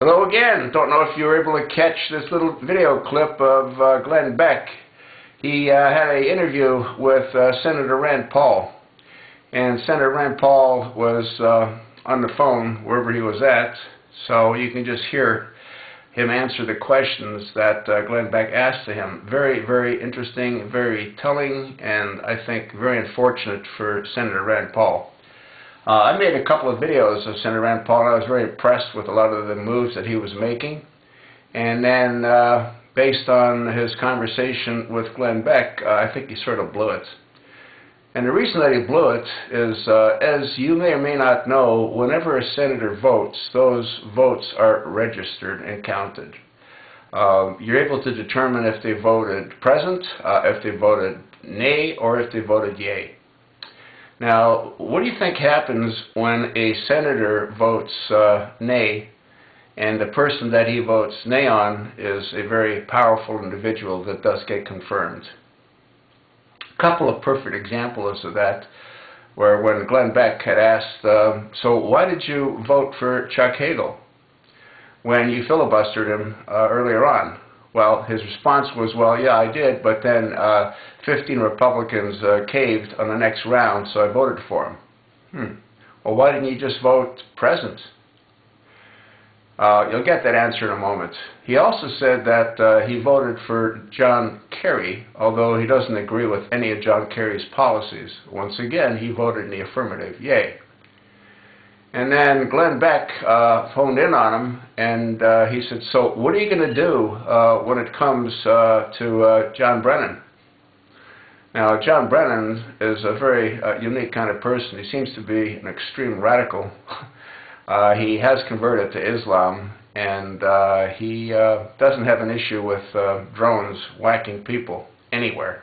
Hello again. Don't know if you were able to catch this little video clip of Glen Beck. He had an interview with Senator Rand Paul. And Senator Rand Paul was on the phone wherever he was at, so you can just hear him answer the questions that Glen Beck asked to him. Very, very interesting, very telling, and I think very unfortunate for Senator Rand Paul. I made a couple of videos of Senator Rand Paul, and I was very impressed with a lot of the moves that he was making. And then, based on his conversation with Glen Beck, I think he sort of blew it. And the reason that he blew it is, as you may or may not know, whenever a senator votes, those votes are registered and counted. You're able to determine if they voted present, if they voted nay, or if they voted yea. Now, what do you think happens when a senator votes nay, and the person that he votes nay on is a very powerful individual that does get confirmed? A couple of perfect examples of that were when Glen Beck had asked, so why did you vote for Chuck Hagel when you filibustered him earlier on? Well, his response was, well, yeah, I did, but then 15 Republicans caved on the next round, so I voted for him. Well, why didn't you just vote present? You'll get that answer in a moment. He also said that he voted for John Kerry, although he doesn't agree with any of John Kerry's policies. Once again, he voted in the affirmative, yay. And then Glen Beck phoned in on him, and he said, so what are you going to do when it comes to John Brennan? Now, John Brennan is a very unique kind of person. He seems to be an extreme radical. He has converted to Islam, and he doesn't have an issue with drones whacking people anywhere.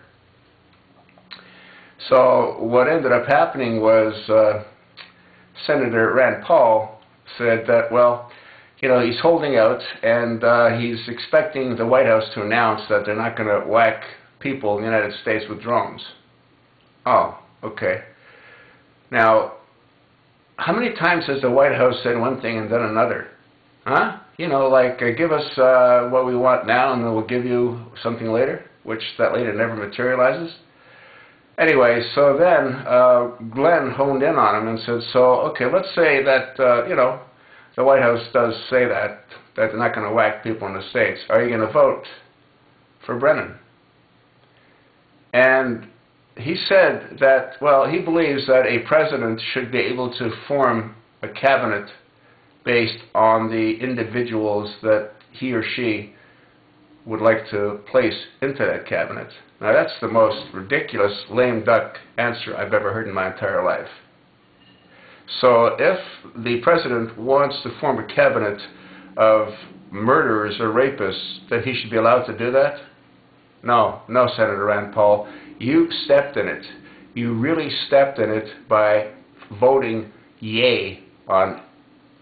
So what ended up happening was Senator Rand Paul said that, well, you know, he's holding out, and he's expecting the White House to announce that they're not going to whack people in the United States with drones. Oh, okay. Now, how many times has the White House said one thing and then another? Huh? You know, like, give us what we want now, and then we'll give you something later, which that later never materializes. Anyway, so then Glenn honed in on him and said, so, okay, let's say that, you know, the White House does say that they're not going to whack people in the States. Are you going to vote for Brennan? And he said that, well, he believes that a president should be able to form a cabinet based on the individuals that he or she would like to place into that cabinet. Now, that's the most ridiculous, lame duck answer I've ever heard in my entire life. So if the president wants to form a cabinet of murderers or rapists, then he should be allowed to do that? No, no, Senator Rand Paul. You stepped in it. You really stepped in it by voting yay on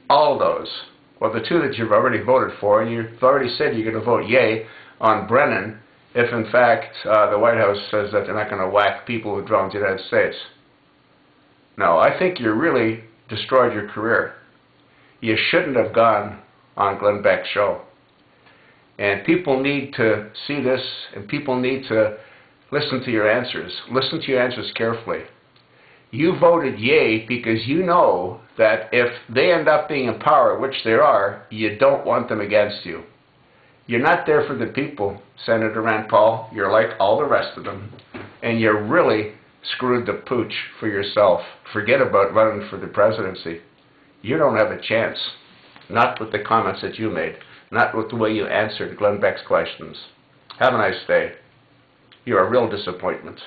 all those. Well, the two that you've already voted for, and you've already said you're going to vote yay on Brennan, if in fact the White House says that they're not going to whack people with drones in the United States. No, I think you really destroyed your career. You shouldn't have gone on Glen Beck's show. And people need to see this, and people need to listen to your answers. Listen to your answers carefully. You voted yay because you know that if they end up being in power, which they are, you don't want them against you. You're not there for the people, Senator Rand Paul. You're like all the rest of them. And you really screwed the pooch for yourself. Forget about running for the presidency. You don't have a chance. Not with the comments that you made. Not with the way you answered Glen Beck's questions. Have a nice day. You're a real disappointment.